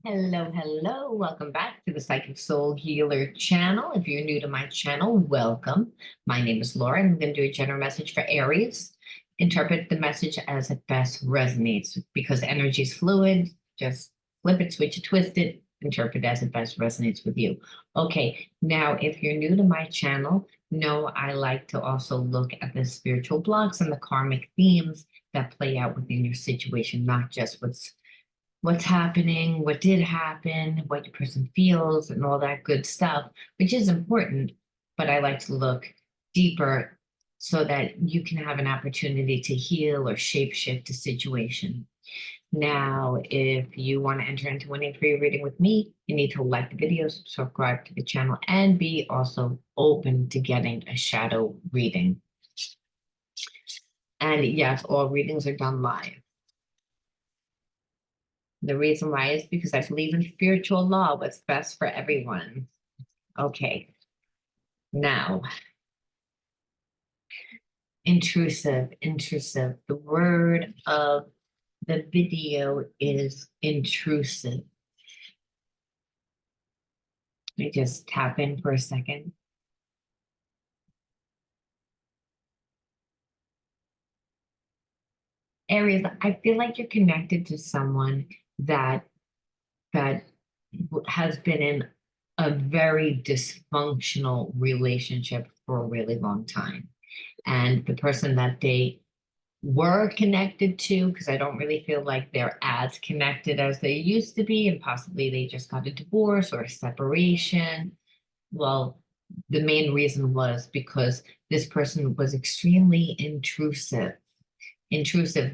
Hello, hello. Welcome back to the Psychic Soul Healer channel. If you're new to my channel, welcome. My name is Laura, and I'm going to do a general message for Aries. Interpret the message as it best resonates because energy is fluid. Just flip it, switch it, twist it, interpret as it best resonates with you. Okay, now if you're new to my channel, know I like to also look at the spiritual blocks and the karmic themes that play out within your situation, not just what's happening, what did happen, what your person feels, and all that good stuff, which is important. But I like to look deeper so that you can have an opportunity to heal or shapeshift a situation. Now, if you want to enter into winning free reading with me, you need to like the video, subscribe to the channel, and be also open to getting a shadow reading. And yes, all readings are done live. The reason why is because I believe in spiritual law, what's best for everyone. Okay, now, intrusive. The word of the video is intrusive. Let me just tap in for a second. Aries, I feel like you're connected to someone that that has been in a very dysfunctional relationship for a really long time. And the person that they were connected to, because I don't really feel like they're as connected as they used to be, and possibly they just got a divorce or a separation. Well, the main reason was because this person was extremely intrusive,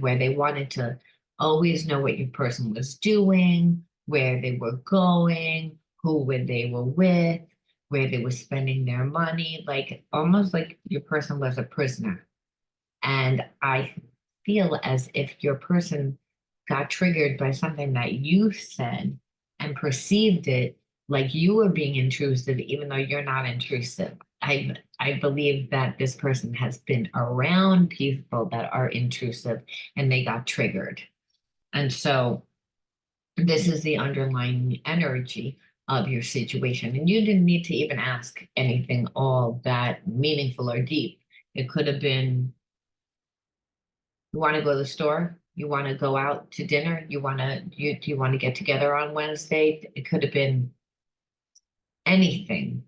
where they wanted to always know what your person was doing, where they were going, they were with, where they were spending their money, like almost like your person was a prisoner. And I feel as if your person got triggered by something that you said and perceived it like you were being intrusive, even though you're not intrusive. I believe that this person has been around people that are intrusive and they got triggered. And so this is the underlying energy of your situation. And you didn't need to even ask anything all that meaningful or deep. It could have been, you want to go to the store? You want to go out to dinner? Do you want to get together on Wednesday? It could have been anything,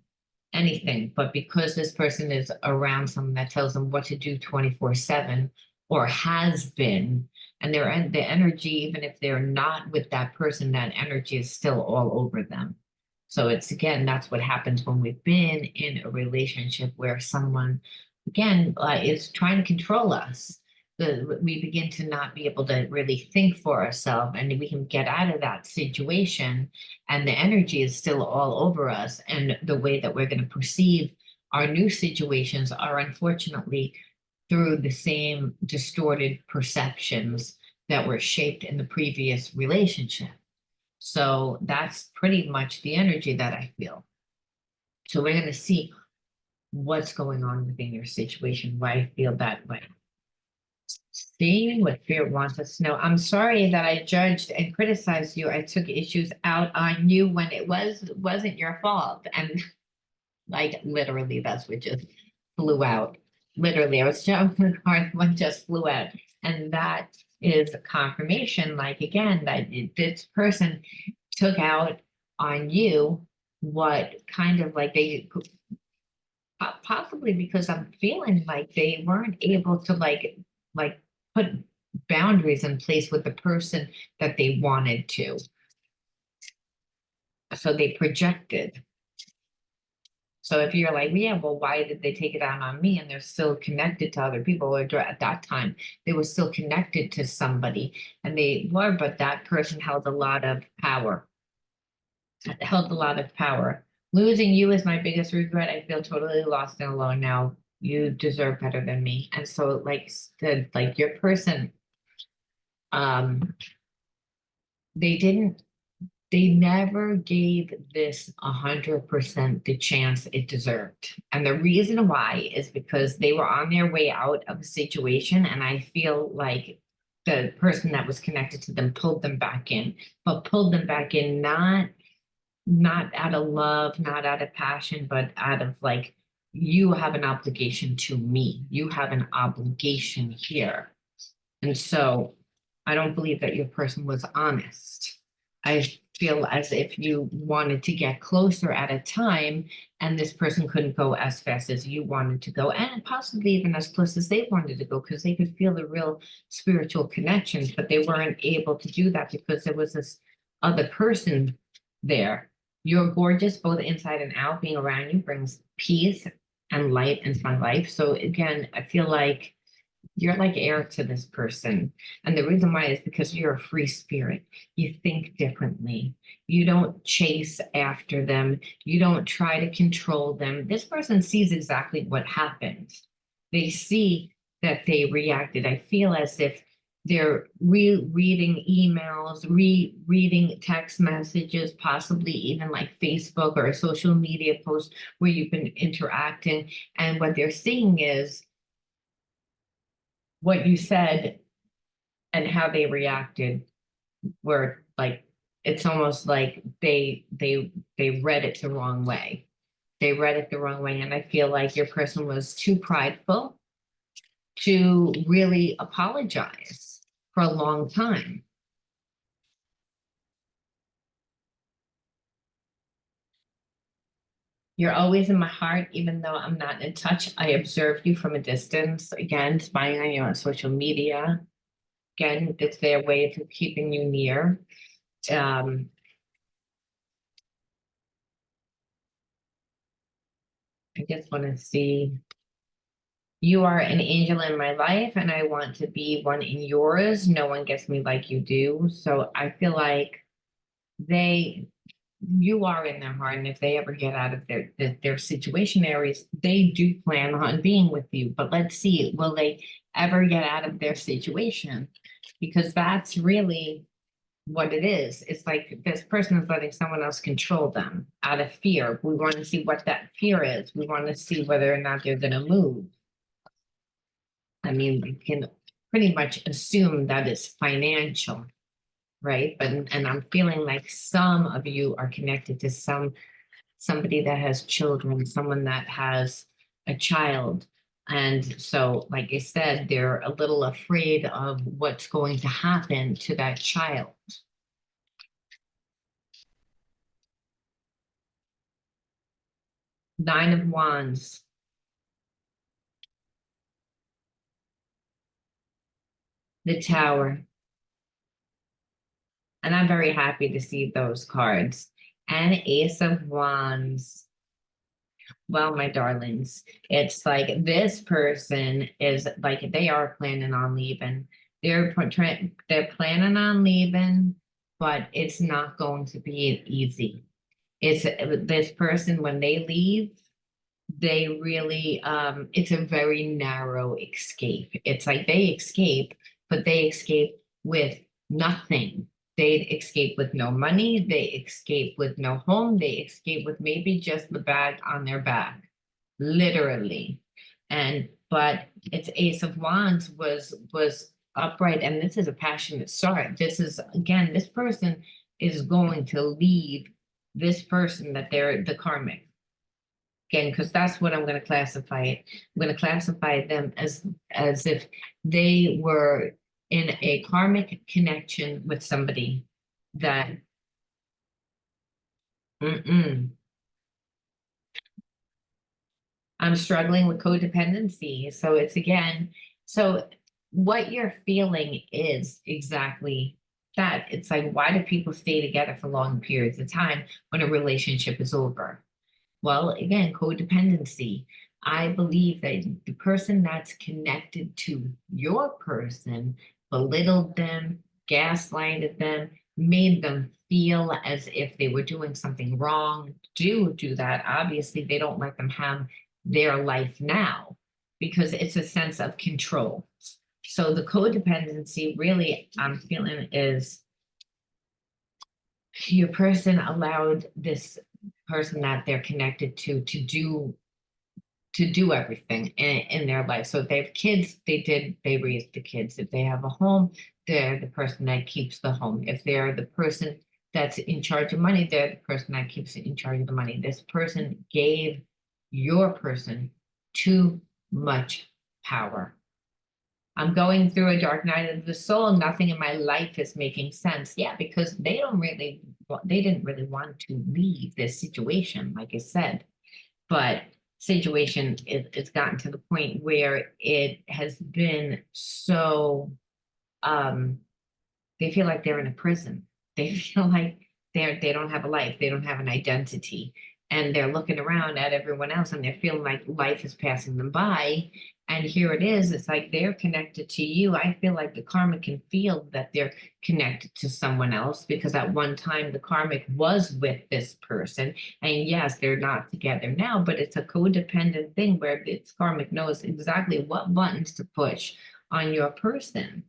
anything. But because this person is around someone that tells them what to do 24/7 or has been, and the energy, even if they're not with that person, that energy is still all over them. So it's again, that's what happens when we've been in a relationship where someone, again, is trying to control us. We begin to not be able to really think for ourselves, and we can get out of that situation, and the energy is still all over us. And the way that we're going to perceive our new situations are unfortunately through the same distorted perceptions that were shaped in the previous relationship. So that's pretty much the energy that I feel. So we're going to see what's going on within your situation, why I feel that way. Seeing what fear wants us to know. I'm sorry that I judged and criticized you. I took issues out on you when it wasn't your fault. And like literally that's what just flew out. Literally, I was jumping the car, one just flew out. And that is a confirmation, like again, that this person took out on you what kind of like they possibly, because I'm feeling like they weren't able to like put boundaries in place with the person that they wanted to. So they projected. So if you're like, yeah, well, why did they take it out on me? And they're still connected to other people, or at that time, they were still connected to somebody and they were, but that person held a lot of power, Losing you is my biggest regret. I feel totally lost and alone now. You deserve better than me. And so like your person, um, they didn't, they never gave this 100% the chance it deserved. And the reason why is because they were on their way out of a situation. And I feel like the person that was connected to them pulled them back in, but pulled them back in not out of love, not out of passion, but out of like, you have an obligation to me. You have an obligation here. And so I don't believe that your person was honest. I feel as if you wanted to get closer at a time and this person couldn't go as fast as you wanted to go, and possibly even as close as they wanted to go, because they could feel the real spiritual connection, but they weren't able to do that because there was this other person there. You're gorgeous, both inside and out. Being around you brings peace and light into my life. So again, I feel like you're like air to this person. And the reason why is because you're a free spirit. You think differently. You don't chase after them. You don't try to control them. This person sees exactly what happened. They see that they reacted. I feel as if they're reading emails, reading text messages, possibly even like Facebook or a social media post where you've been interacting. And what they're seeing is what you said and how they reacted were like, it's almost like they read it the wrong way. They read it the wrong way. And I feel like your person was too prideful to really apologize for a long time. You're always in my heart, even though I'm not in touch. I observe you from a distance, again, spying on you on social media. Again, it's their way of keeping you near. Um, I just want to see, you are an angel in my life, and I want to be one in yours. No one gets me like you do. So I feel like they, you are in their heart, and if they ever get out of their situation areas, they do plan on being with you. But let's see, will they ever get out of their situation? Because that's really what it is. It's like this person is letting someone else control them out of fear. We want to see what that fear is. We want to see whether or not they're going to move. I mean, you can pretty much assume that it's financial, right? But and I'm feeling like some of you are connected to somebody that has children, someone that has a child. And so, like I said, they're a little afraid of what's going to happen to that child. Nine of Wands, the Tower. And I'm very happy to see those cards. And Ace of Wands. Well, my darlings, it's like this person is like they are planning on leaving. They're planning on leaving, but it's not going to be easy. It's this person when they leave, they really it's a very narrow escape. It's like they escape, but they escape with nothing. They escape with no money, they escape with no home, they escape with maybe just the bag on their back, literally. And but it's Ace of Wands was upright, and this is a passionate start. This is again, this person is going to leave this person that they're the karmic. Again, because that's what I'm going to classify it. I'm going to classify them as if they were in a karmic connection with somebody that I'm struggling with codependency. So it's again, so what you're feeling is exactly that. It's like, why do people stay together for long periods of time when a relationship is over? Well, again, codependency. I believe that the person that's connected to your person belittled them, gaslighted them, made them feel as if they were doing something wrong. Do that. Obviously, they don't let them have their life now because it's a sense of control. So the codependency really I'm feeling is your person allowed this person that they're connected to do everything in their life. So if they have kids, they raised the kids. If they have a home, they're the person that keeps the home. If they're the person that's in charge of money, they're the person that keeps in charge of the money. This person gave your person too much power. I'm going through a dark night of the soul. Nothing in my life is making sense. Yeah, because they didn't really want to leave this situation, like I said. But situation, it's gotten to the point where it has been so, they feel like they're in a prison. They feel like they don't have a life, they don't have an identity, and they're looking around at everyone else and they're feeling like life is passing them by. And here it is, it's like they're connected to you. I feel like the karmic can feel that they're connected to someone else because at one time the karmic was with this person. And yes, they're not together now, but it's a codependent thing where this karmic knows exactly what buttons to push on your person.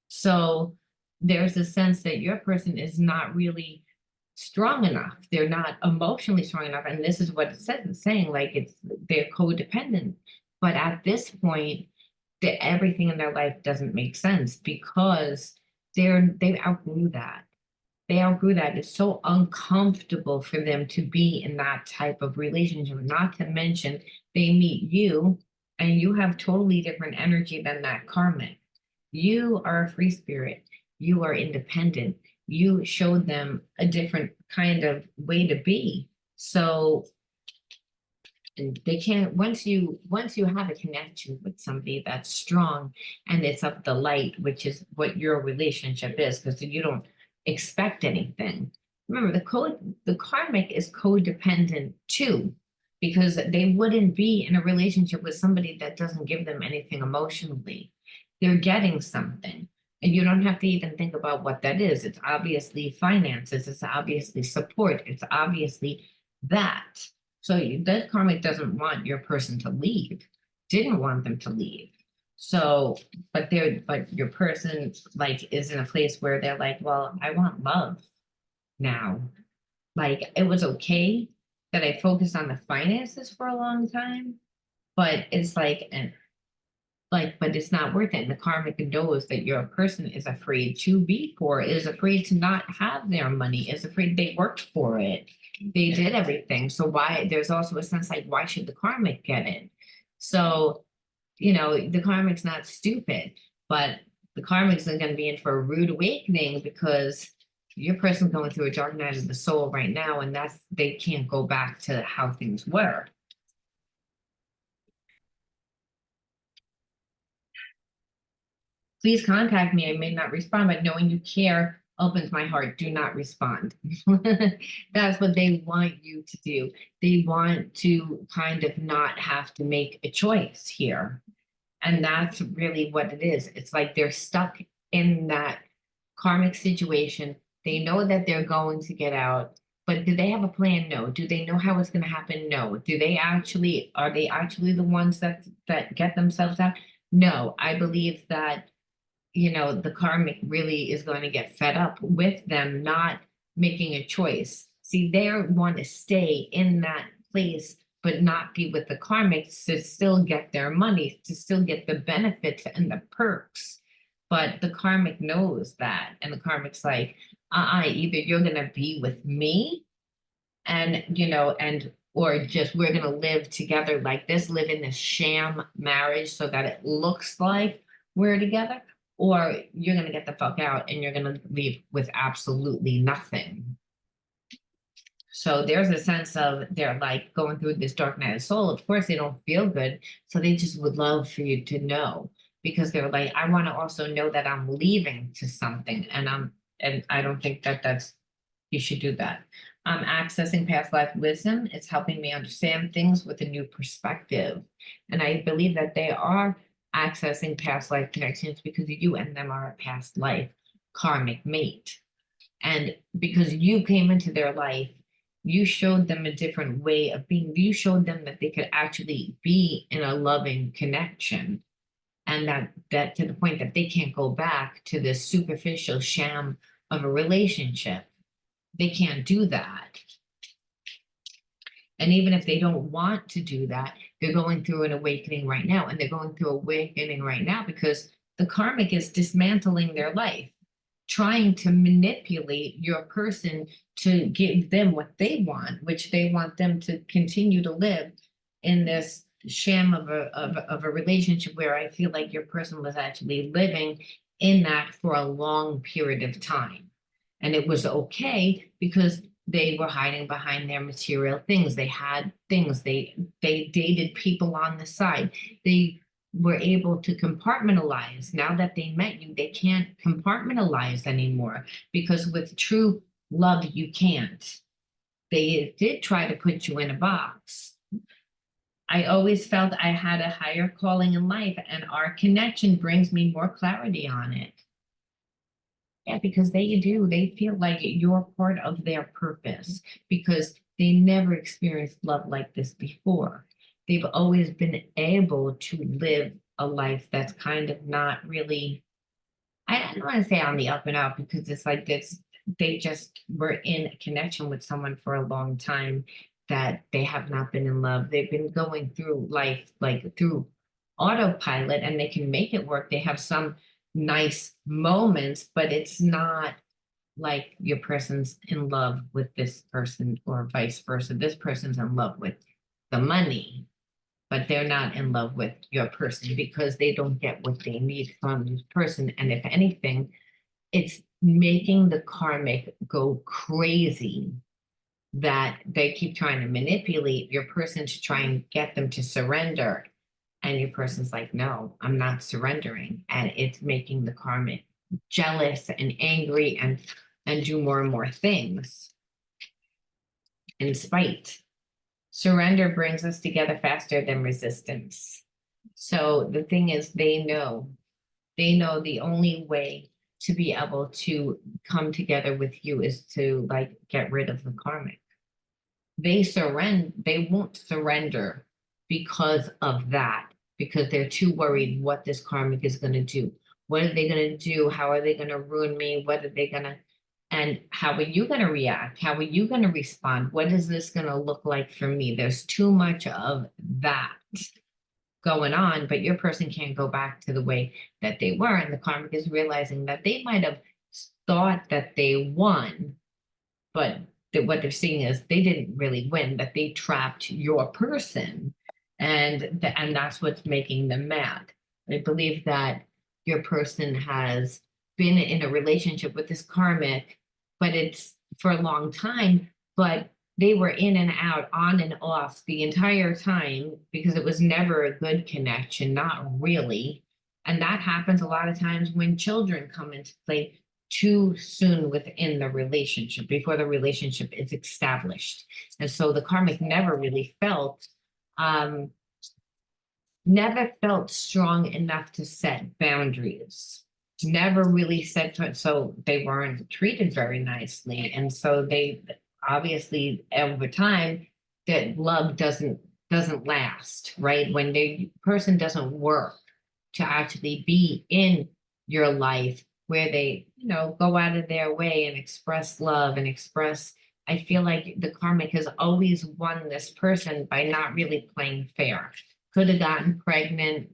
So there's a sense that your person is not really strong enough. They're not emotionally strong enough. And this is what it says. It's saying like they're codependent. But at this point, everything in their life doesn't make sense because they outgrew that. They outgrew that. It's so uncomfortable for them to be in that type of relationship, not to mention they meet you and you have totally different energy than that karmic. You are a free spirit. You are independent. You showed them a different kind of way to be. So they can't, once you have a connection with somebody that's strong and it's of the light, which is what your relationship is, because you don't expect anything. Remember, the karmic is codependent too, because they wouldn't be in a relationship with somebody that doesn't give them anything emotionally. They're getting something. And you don't have to even think about what that is. It's obviously finances, it's obviously support, it's obviously that. So that karmic doesn't want your person to leave, didn't want them to leave. So, but your person like is in a place where they're like, well, I want love now. Like it was okay that I focused on the finances for a long time, but it's like, but it's not worth it. And the karmic knows that your person is afraid to be poor, is afraid to not have their money, is afraid they worked for it. They did everything. So why, there's also a sense like, why should the karmic get it? So, the karmic's not stupid, but the karmic's going to be in for a rude awakening because your person's going through a dark night of the soul right now, and they can't go back to how things were. Please contact me. I may not respond, but knowing you care opens my heart. Do not respond. That's what they want you to do. They want to kind of not have to make a choice here. And that's really what it is. It's like they're stuck in that karmic situation. They know that they're going to get out, but do they have a plan? No. Do they know how it's going to happen? No. Are they actually the ones that get themselves out? No. I believe that the karmic really is going to get fed up with them not making a choice. See, they want to stay in that place, but not be with the karmics to still get their money, to still get the benefits and the perks. But the karmic knows that. And the karmic's like, either you're going to be with me or just we're going to live together like this, live in this sham marriage so that it looks like we're together, or you're going to get the fuck out and you're going to leave with absolutely nothing. So there's a sense of they're like going through this dark night of soul. Of course, they don't feel good. So they just would love for you to know, because they're like, I want to also know that I'm leaving to something. And I don't think you should do that. I'm accessing past life wisdom. It's helping me understand things with a new perspective. And I believe that they are accessing past life connections because you and them are a past life karmic mate. And because you came into their life, you showed them a different way of being. You showed them that they could actually be in a loving connection. And that to the point that they can't go back to this superficial sham of a relationship. They can't do that. And even if they don't want to do that, they're going through an awakening right now. And they're going through awakening right now because the karmic is dismantling their life, trying to manipulate your person to give them what they want, which they want them to continue to live in this sham of a relationship where I feel like your person was actually living in that for a long period of time. And it was okay because they were hiding behind their material things. They had things, they dated people on the side. They were able to compartmentalize. Now that they met you, they can't compartmentalize anymore because with true love, you can't. They did try to put you in a box. I always felt I had a higher calling in life, and our connection brings me more clarity on it. Yeah, because they do. They feel like you're part of their purpose because they never experienced love like this before. They've always been able to live a life that's kind of not really, I don't want to say on the up and up because it's like this, they just were in a connection with someone for a long time that they have not been in love. They've been going through life like through autopilot and they can make it work. They have some nice moments, but it's not like your person's in love with this person or vice versa. This person's in love with the money, but they're not in love with your person because they don't get what they need from this person. And if anything, it's making the karmic go crazy that they keep trying to manipulate your person to try and get them to surrender. And your person's like, no, I'm not surrendering. And it's making the karmic jealous and angry and do more and more things in spite. Surrender brings us together faster than resistance. So the thing is, they know the only way to be able to come together with you is to like get rid of the karmic. They won't surrender because of that, because they're too worried what this karmic is going to do. What are they going to do? How are they going to ruin me? What are they going to, and how are you going to react? How are you going to respond? What is this going to look like for me? There's too much of that going on, but your person can't go back to the way that they were. And the karmic is realizing that they might have thought that they won, but that what they're seeing is they didn't really win, that they trapped your person. And that's what's making them mad. I believe that your person has been in a relationship with this karmic, but it's for a long time, but they were in and out, on and off the entire time because it was never a good connection, not really. And that happens a lot of times when children come into play too soon within the relationship, before the relationship is established. And so the karmic never really never felt strong enough to set boundaries, never really said, so they weren't treated very nicely. And so they obviously over time that love doesn't last, right? When the person doesn't work to actually be in your life where they, go out of their way and express love and express, I feel like the karmic has always won this person by not really playing fair. Could have gotten pregnant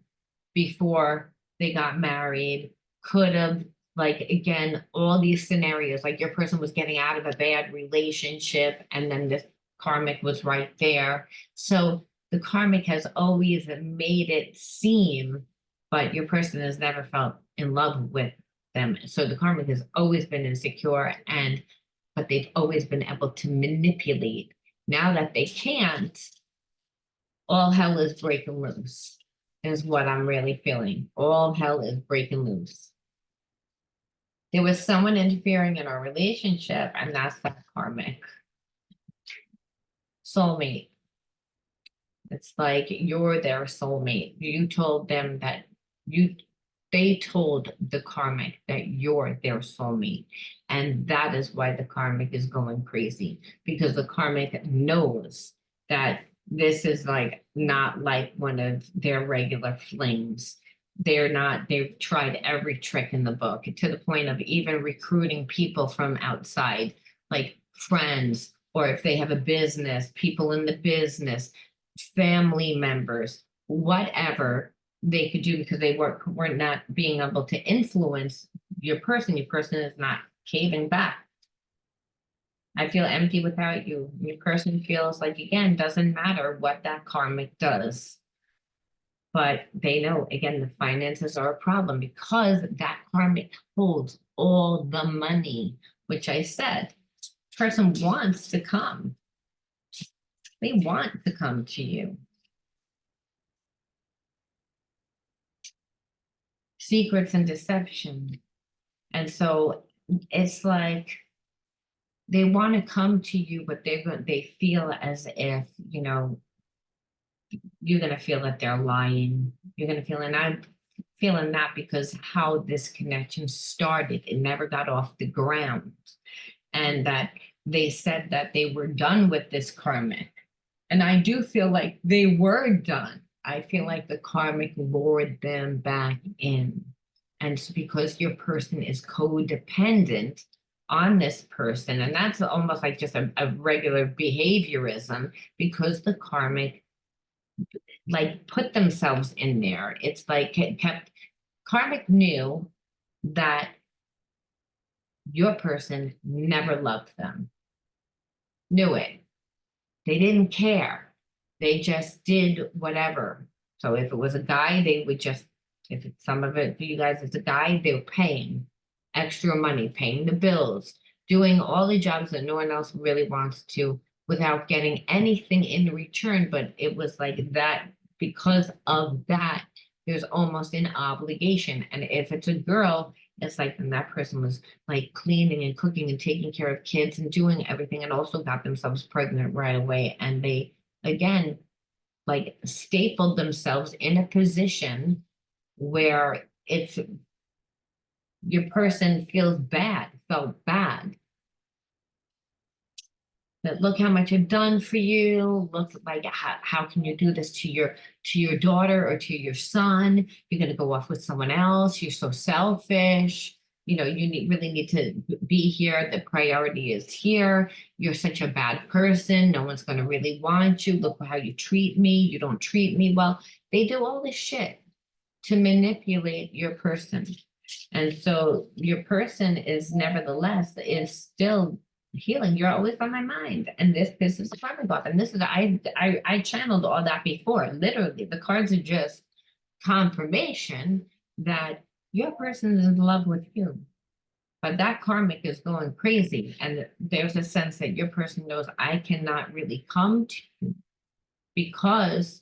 before they got married, could have, like, again, all these scenarios, like your person was getting out of a bad relationship and then this karmic was right there. So the karmic has always made it seem, but your person has never felt in love with them. So the karmic has always been insecure, but they've always been able to manipulate. Now that they can't, all hell is breaking loose, is what I'm really feeling. All hell is breaking loose. There was someone interfering in our relationship, and that's that karmic. Soulmate. It's like you're their soulmate. You told them that they told the karmic that you're their soulmate. And that is why the karmic is going crazy, because the karmic knows that this is like not like one of their regular flings. They've tried every trick in the book to the point of even recruiting people from outside, like friends, or if they have a business, people in the business, family members, whatever, they could do because they were not being able to influence your person. Your person is not caving back. I feel empty without you. Your person feels like, again, doesn't matter what that karmic does. But they know, again, the finances are a problem because that karmic holds all the money, which I said, person wants to come. They want to come to you. Secrets and deception. And so it's like they want to come to you, but they feel as if, you know, you're going to feel that they're lying. You're going to feel, and I'm feeling that because how this connection started, it never got off the ground. And that they said that they were done with this karmic. And I do feel like they were done. I feel like the karmic lured them back in. And it's because your person is codependent on this person. And that's almost like just a regular behaviorism because the karmic like put themselves in there. It's like it kept karmic knew that your person never loved them. Knew it. They didn't care. They just did whatever. So if it was a guy, they would just, if it's some of it for you guys, it's a guy, they're paying extra money, paying the bills, doing all the jobs that no one else really wants to without getting anything in return. But it was like that because of that, there's almost an obligation. And if it's a girl, it's like then that person was like cleaning and cooking and taking care of kids and doing everything and also got themselves pregnant right away. And they, again, like stapled themselves in a position where it's your person feels bad, felt bad. That look how much I've done for you. Look like how can you do this to your daughter or to your son? You're gonna go off with someone else. You're so selfish. You know, you really need to be here. The priority is here. You're such a bad person. No one's gonna really want you. Look how you treat me. You don't treat me well. They do all this shit to manipulate your person. And so your person is nevertheless is still healing. You're always on my mind. And this pisses the karmic off. And this is I channeled all that before. Literally, the cards are just confirmation that your person is in love with you. But that karmic is going crazy. And there's a sense that your person knows I cannot really come to you because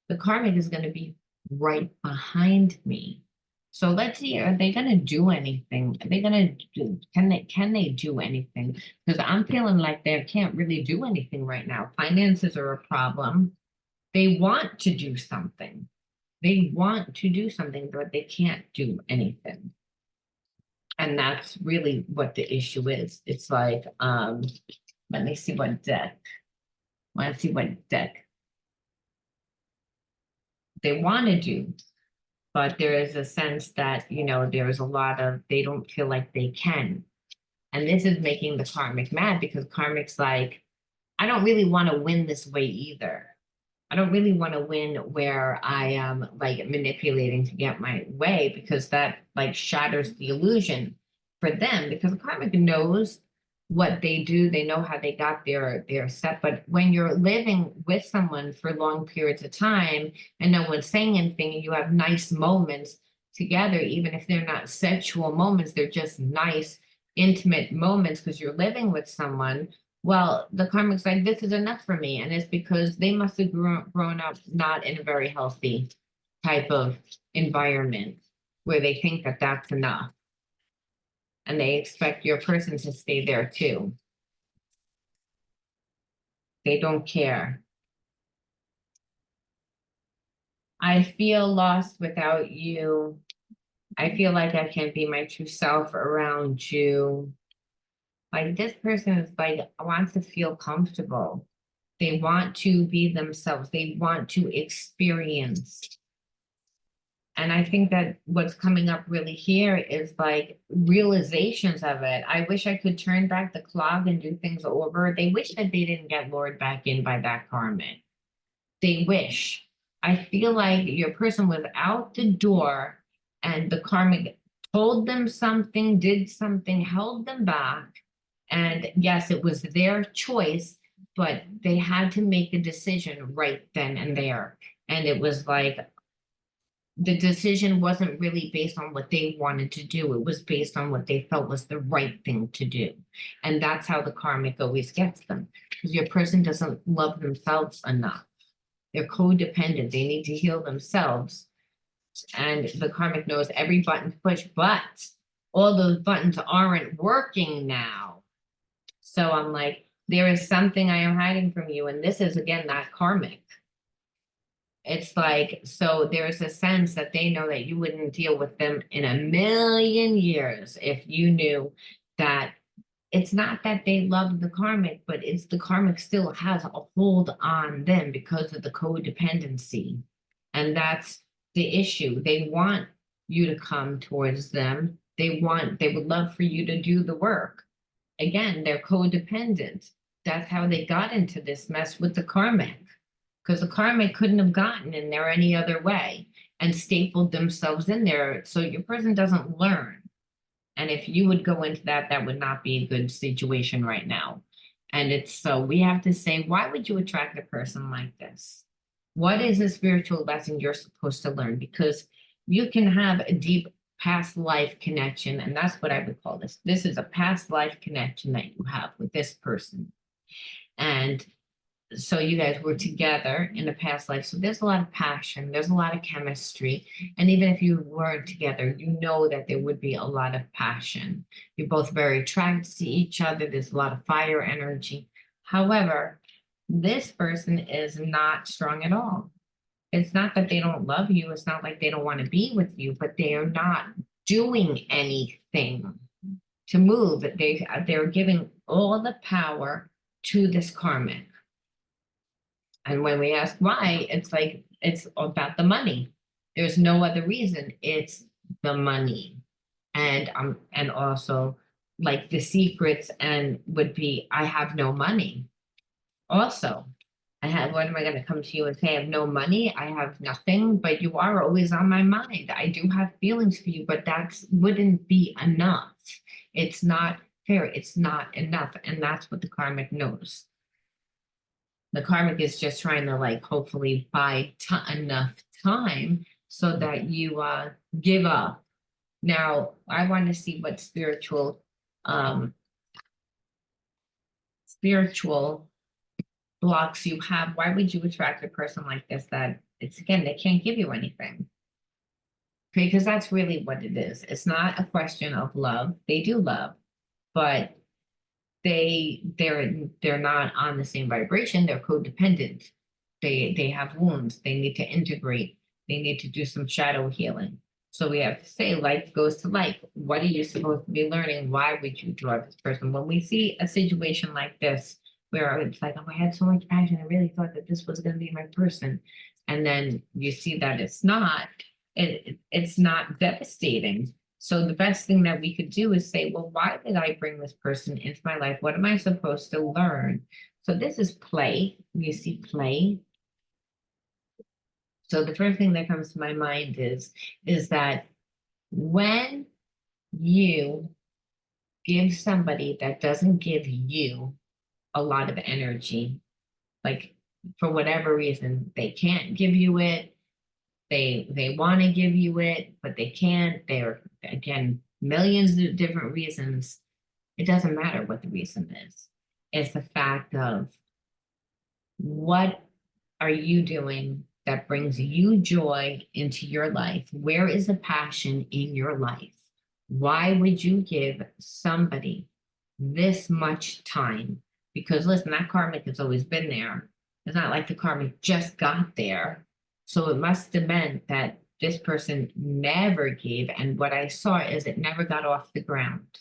the karmic is going to be right behind me. So let's see, are they going to do anything? Are they going to do, can they do anything? Because I'm feeling like they can't really do anything right now. Finances are a problem. They want to do something. They want to do something, but they can't do anything. And that's really what the issue is. It's like, let me see what deck. Let's see what deck they want to do. But there is a sense that, you know, there's a lot of, they don't feel like they can. And this is making the karmic mad because karmic's like, I don't really want to win this way either. I don't really want to win where I am like manipulating to get my way because that like shatters the illusion for them because the karmic knows what they do. They know how they got their set. But when you're living with someone for long periods of time and no one's saying anything and you have nice moments together, even if they're not sexual moments, they're just nice, intimate moments because you're living with someone. Well, the karmic's like, this is enough for me. And it's because they must have grown up not in a very healthy type of environment where they think that that's enough. And they expect your person to stay there too. They don't care. I feel lost without you. I feel like I can't be my true self around you. Like this person is like, wants to feel comfortable. They want to be themselves. They want to experience. And I think that what's coming up really here is like realizations of it. I wish I could turn back the clock and do things over. They wish that they didn't get lured back in by that karmic. They wish. I feel like your person was out the door and the karmic told them something, did something, held them back. And yes, it was their choice, but they had to make a decision right then and there. And it was like the decision wasn't really based on what they wanted to do. It was based on what they felt was the right thing to do. And that's how the karmic always gets them, because your person doesn't love themselves enough. They're codependent. They need to heal themselves. And the karmic knows every button to push, but all those buttons aren't working now. So I'm like, there is something I am hiding from you. And this is, again, that karmic. It's like, so there's a sense that they know that you wouldn't deal with them in a million years if you knew that it's not that they love the karmic, but it's the karmic still has a hold on them because of the codependency. And that's the issue. They want you to come towards them. They would love for you to do the work. Again, they're codependent. That's how they got into this mess with the karmic, because the karmic couldn't have gotten in there any other way and stapled themselves in there. So your person doesn't learn. And if you would go into that, that would not be a good situation right now. And it's so we have to say, why would you attract a person like this? What is a spiritual lesson you're supposed to learn? Because you can have a deep past life connection, and that's what I would call this. This is a past life connection that you have with this person. And so you guys were together in a past life. So there's a lot of passion, there's a lot of chemistry. And even if you weren't together, you know that there would be a lot of passion. You're both very attracted to each other. There's a lot of fire energy. However, this person is not strong at all. It's not that they don't love you. It's not like they don't want to be with you, but they are not doing anything to move. They're giving all the power to this karmic. And when we ask why, it's like, it's about the money. There's no other reason. It's the money. And also like the secrets and would be, I have no money. Also, what am I going to come to you and say? I have no money. I have nothing, but you are always on my mind. I do have feelings for you, but that wouldn't be enough. It's not fair. It's not enough. And that's what the karmic knows. The karmic is just trying to like hopefully buy enough time so that you give up. Now, I want to see what spiritual blocks you have. Why would you attract a person like this that it's, again, they can't give you anything? Because that's really what it is. It's not a question of love. They do love, but they're not on the same vibration. They're codependent. They have wounds. They need to integrate. They need to do some shadow healing. So we have to say, like goes to like. What are you supposed to be learning? Why would you draw this person? When we see a situation like this, where it's like, oh, I had so much passion, I really thought that this was going to be my person, and then you see that it's not. It's not devastating. So the best thing that we could do is say, well, why did I bring this person into my life? What am I supposed to learn? So this is play. You see play. So the first thing that comes to my mind is that when you give somebody that doesn't give you a lot of energy, like for whatever reason, they can't give you it, they want to give you it, but they can't. They're, again, millions of different reasons. It doesn't matter what the reason is. It's the fact of what are you doing that brings you joy into your life? Where is the passion in your life? Why would you give somebody this much time? Because listen, that karmic has always been there. It's not like the karmic just got there. So it must have meant that this person never gave. And what I saw is it never got off the ground.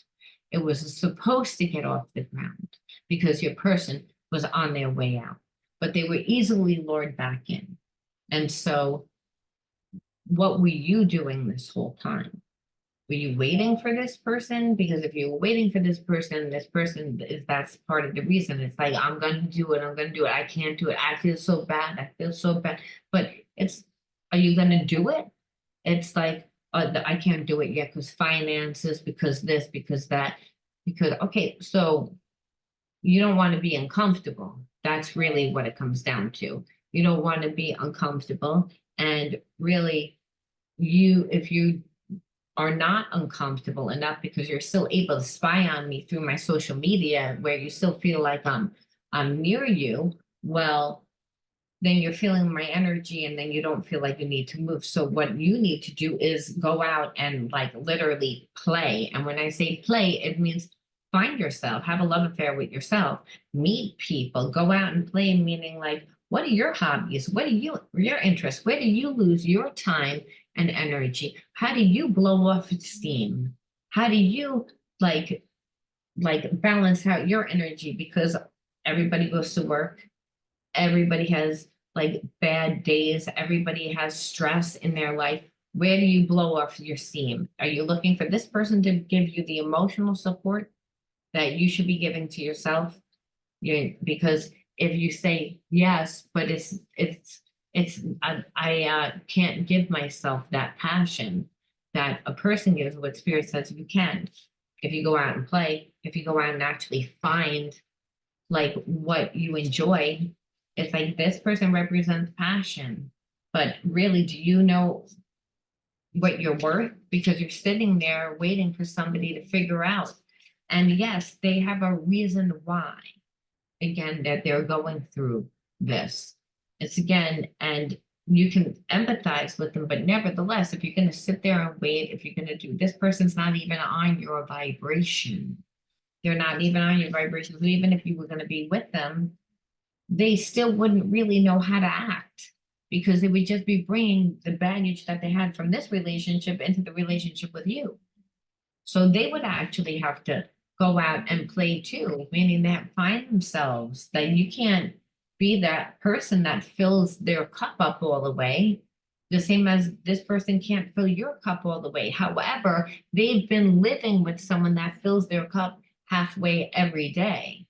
It was supposed to get off the ground because your person was on their way out, but they were easily lured back in. And so what were you doing this whole time? Were you waiting for this person? Because if you were waiting for this person that's part of the reason. It's like, I'm going to do it. I'm going to do it. I can't do it. I feel so bad. I feel so bad. But It's, are you going to do it? It's like, I can't do it yet because finances, because this, because that, because, okay, so you don't want to be uncomfortable. That's really what it comes down to. You don't want to be uncomfortable. And really, if you are not uncomfortable enough because you're still able to spy on me through my social media where you still feel like I'm near you, well, then you're feeling my energy and then you don't feel like you need to move. So what you need to do is go out and like literally play. And when I say play, it means find yourself, have a love affair with yourself, meet people, go out and play, meaning like, what are your hobbies? What are your interests? Where do you lose your time and energy? How do you blow off steam? How do you like balance out your energy? Because everybody goes to work, everybody has like bad days, everybody has stress in their life. Where do you blow off your steam? Are you looking for this person to give you the emotional support that you should be giving to yourself? Because if you say yes, but I can't give myself that passion that a person gives, what spirit says you can. If you go out and play, if you go out and actually find like what you enjoy, it's like this person represents passion. But really, do you know what you're worth? Because you're sitting there waiting for somebody to figure out. And yes, they have a reason why, again, that they're going through this. It's again, and you can empathize with them, but nevertheless, if you're going to sit there and wait, if you're going to do, this person's not even on your vibration. They're not even on your vibration. So even if you were going to be with them, they still wouldn't really know how to act because they would just be bringing the baggage that they had from this relationship into the relationship with you. So they would actually have to go out and play too, meaning that find themselves, that you can't be that person that fills their cup up all the way, the same as this person can't fill your cup all the way. However, they've been living with someone that fills their cup halfway every day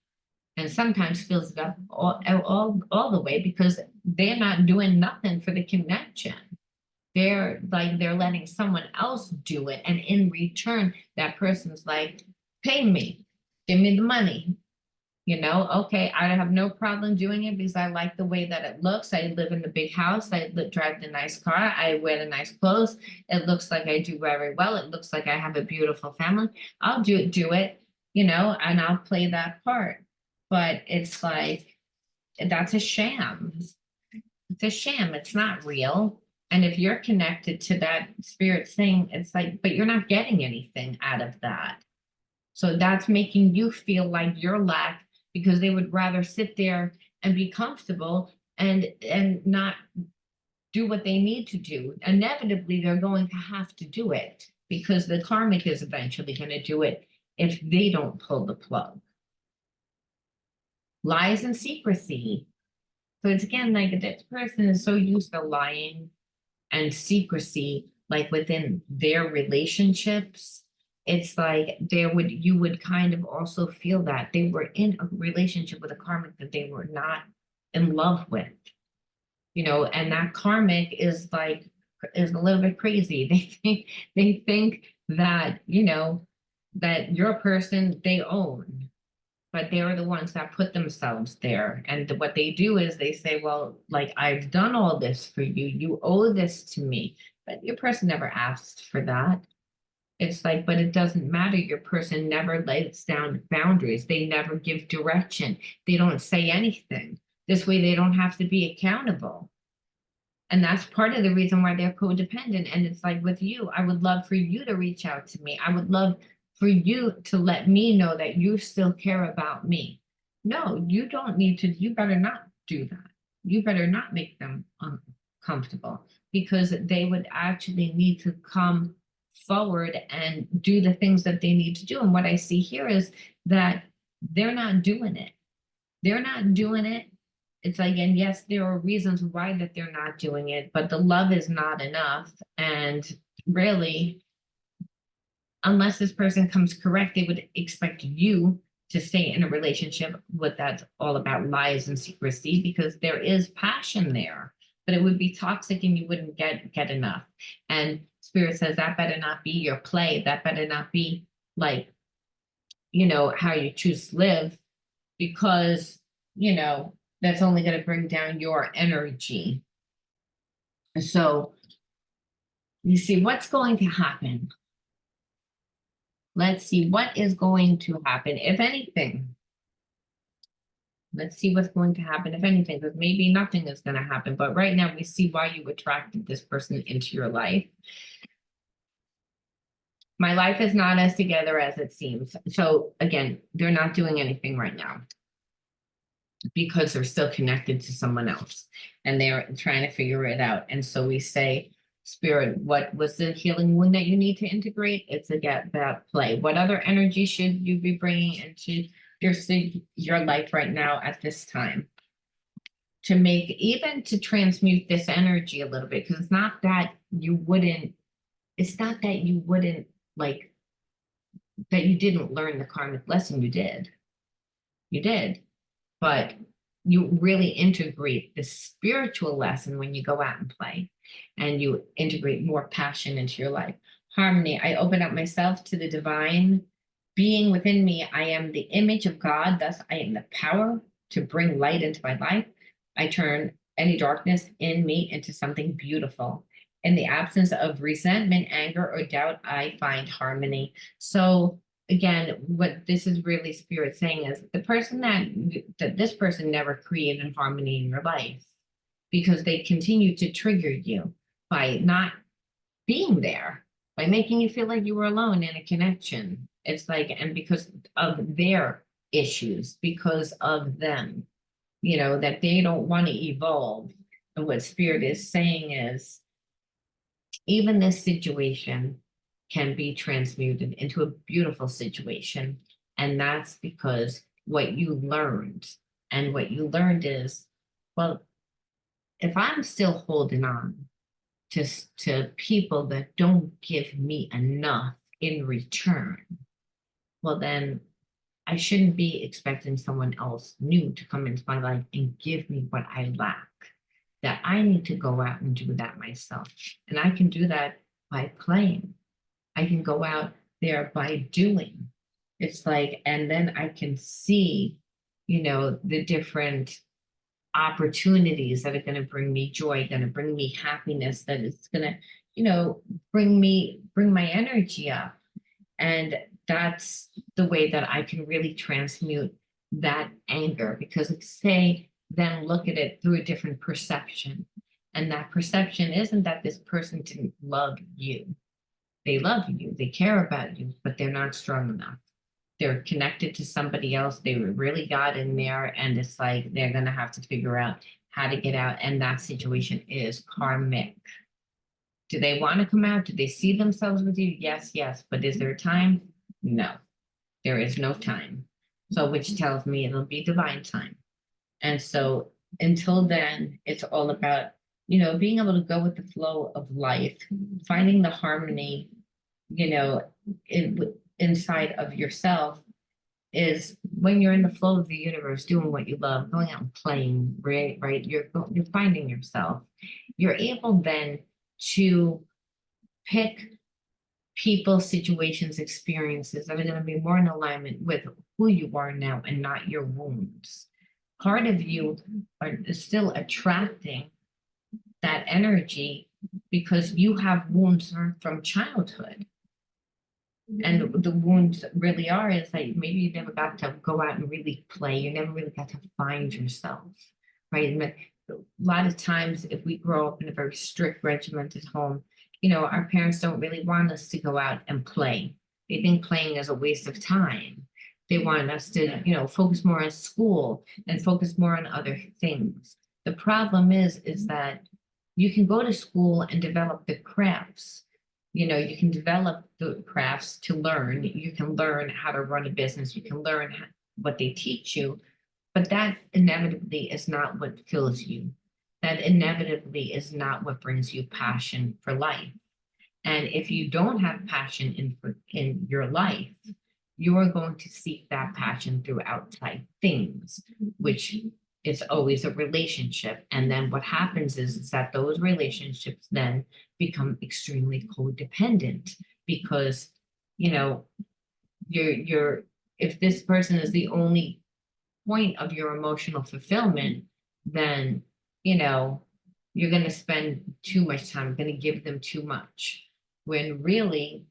and sometimes fills it up all the way because they're not doing nothing for the connection. They're letting someone else do it. And in return, that person's like, pay me, give me the money. Okay, I have no problem doing it because I like the way that it looks. I live in the big house. I drive the nice car. I wear the nice clothes. It looks like I do very well. It looks like I have a beautiful family. I'll do it, and I'll play that part. But it's like, that's a sham. It's a sham. It's not real. And if you're connected to that spirit thing, it's like, but you're not getting anything out of that. So that's making you feel like you're lack because they would rather sit there and be comfortable and not do what they need to do. Inevitably, they're going to have to do it because the karmic is eventually going to do it if they don't pull the plug. Lies and secrecy. So it's again like this person is so used to lying and secrecy, like within their relationships. It's like you would kind of also feel that they were in a relationship with a karmic that they were not in love with, and that karmic is a little bit crazy. They think that, that your person they own, but they're the ones that put themselves there. And what they do is they say, well, like, I've done all this for you. You owe this to me. But your person never asked for that. It's like, but it doesn't matter. Your person never lays down boundaries. They never give direction. They don't say anything. This way they don't have to be accountable. And that's part of the reason why they're codependent. And it's like with you, I would love for you to reach out to me. I would love for you to let me know that you still care about me. No, you don't need to. You better not do that. You better not make them uncomfortable because they would actually need to come forward and do the things that they need to do. And what I see here is that they're not doing it. They're not doing it. It's like, and yes, there are reasons why that they're not doing it, but the love is not enough. And really, unless this person comes correct, they would expect you to stay in a relationship with that's all about lies and secrecy because there is passion there. but it would be toxic and you wouldn't get enough. And Spirit says that better not be your play. That better not be like, how you choose to live, because, that's only going to bring down your energy. So you see what's going to happen. Let's see what is going to happen, if anything. Let's see what's going to happen, if anything, because maybe nothing is going to happen. But right now we see why you attracted this person into your life. My life is not as together as it seems. So again, they're not doing anything right now because they're still connected to someone else and they're trying to figure it out. And so we say, Spirit, what was the healing wound that you need to integrate? It's about play. What other energy should you be bringing into your life right now at this time to make, even to transmute this energy a little bit? Because it's not that you wouldn't like, that you didn't learn the karmic lesson. You did, but you really integrate the spiritual lesson when you go out and play, and you integrate more passion into your life. Harmony, I open up myself to the divine being within me. I am the image of God, thus I am the power to bring light into my life. I turn any darkness in me into something beautiful. In the absence of resentment, anger, or doubt, I find harmony. So again, what this is really Spirit saying is the person that this person never created harmony in your life, because they continue to trigger you by not being there, by making you feel like you were alone in a connection. It's like, and because of their issues, because of them, that they don't want to evolve. And what Spirit is saying is, even this situation can be transmuted into a beautiful situation. And that's because what you learned, and what you learned is, well, if I'm still holding on to people that don't give me enough in return, well, then I shouldn't be expecting someone else new to come into my life and give me what I lack. That I need to go out and do that myself. And I can do that by playing. I can go out there by doing. It's like, and then I can see, the different opportunities that are going to bring me joy, going to bring me happiness, that it's going to, bring my energy up. And that's the way that I can really transmute that anger, because say, then look at it through a different perception. And that perception isn't that this person didn't love you. They love you, they care about you, but they're not strong enough. They're connected to somebody else. They really got in there, and it's like they're going to have to figure out how to get out. And that situation is karmic. Do they want to come out? Do they see themselves with you? Yes, yes. But is there time? No, there is no time. So, which tells me it'll be divine time. And so until then, it's all about, being able to go with the flow of life, finding the harmony, inside of yourself, is when you're in the flow of the universe, doing what you love, going out and playing, right? You're finding yourself. You're able then to pick people, situations, experiences that are going to be more in alignment with who you are now and not your wounds. Part of you is still attracting that energy because you have wounds from childhood. And the wounds really are is that maybe you never got to go out and really play. You never really got to find yourself, right? And a lot of times, if we grow up in a very strict, regimented home, our parents don't really want us to go out and play. They think playing is a waste of time. They want us to, focus more on school and focus more on other things. The problem is that you can go to school and develop the crafts. You can develop the crafts to learn. You can learn how to run a business. You can learn what they teach you, but that inevitably is not what fills you. That inevitably is not what brings you passion for life. And if you don't have passion in your life, you are going to seek that passion through outside things, which It's always a relationship. And then what happens is that those relationships then become extremely codependent because, you know, you're if this person is the only point of your emotional fulfillment, then, you know, you're going to spend too much time, going to give them too much. When really,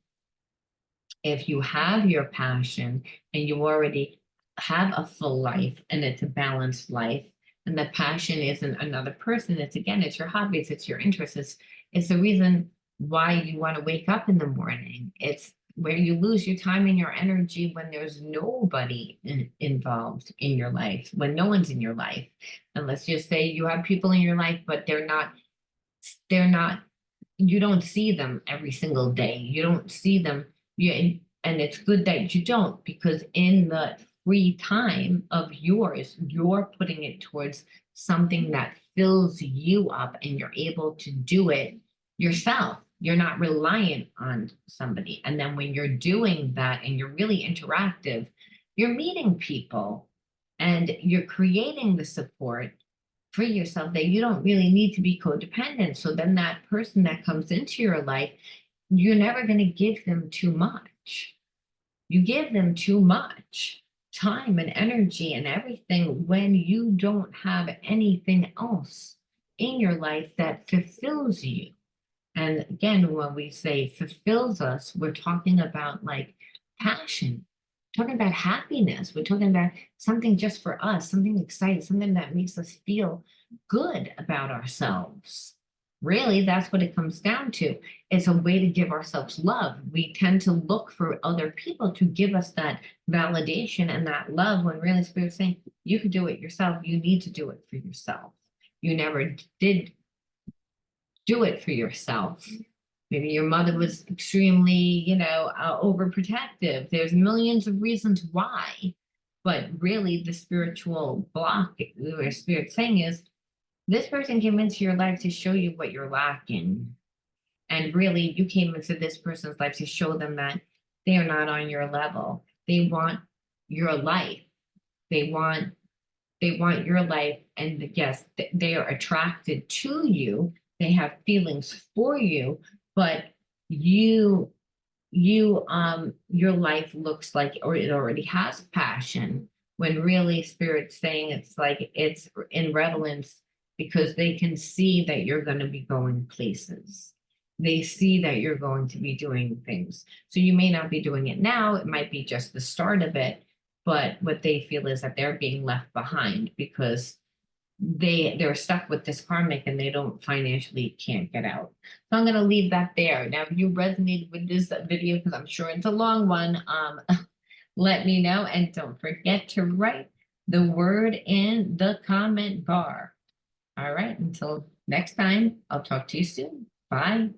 if you have your passion and you already have a full life and it's a balanced life, and the passion isn't another person, it's again, it's your hobbies, it's your interests, it's the reason why you want to wake up in the morning. It's where you lose your time and your energy when there's nobody involved in your life, when no one's in your life. And let's just say you have people in your life, but they're not, you don't see them every single day. You don't see them. And it's good that you don't, because in the free time of yours, you're putting it towards something that fills you up and you're able to do it yourself. You're not reliant on somebody. And then when you're doing that and you're really interactive, you're meeting people and you're creating the support for yourself that you don't really need to be codependent. So then that person that comes into your life, you're never going to give them too much. You give them too much time and energy and everything when you don't have anything else in your life that fulfills you. And again, when we say fulfills us, we're talking about like passion, talking about happiness. We're talking about something just for us, something exciting, something that makes us feel good about ourselves. Really, that's what it comes down to. It's a way to give ourselves love. We tend to look for other people to give us that validation and that love when really Spirit's saying, you can do it yourself. You need to do it for yourself. You never did do it for yourself. Maybe your mother was extremely, overprotective. There's millions of reasons why. But really, the spiritual block, or spirit saying is, this person came into your life to show you what you're lacking. And really, you came into this person's life to show them that they are not on your level. They want your life. They want your life. And yes, they are attracted to you. They have feelings for you, but your life looks like, or it already has passion, when really Spirit's saying it's like it's in relevance because they can see that you're going to be going places. They see that you're going to be doing things. So you may not be doing it now. It might be just the start of it, but what they feel is that they're being left behind because they're stuck with this karmic and they don't financially can't get out. So I'm going to leave that there. Now, if you resonated with this video, because I'm sure it's a long one, let me know. And don't forget to write the word in the comment bar. All right, until next time, I'll talk to you soon. Bye.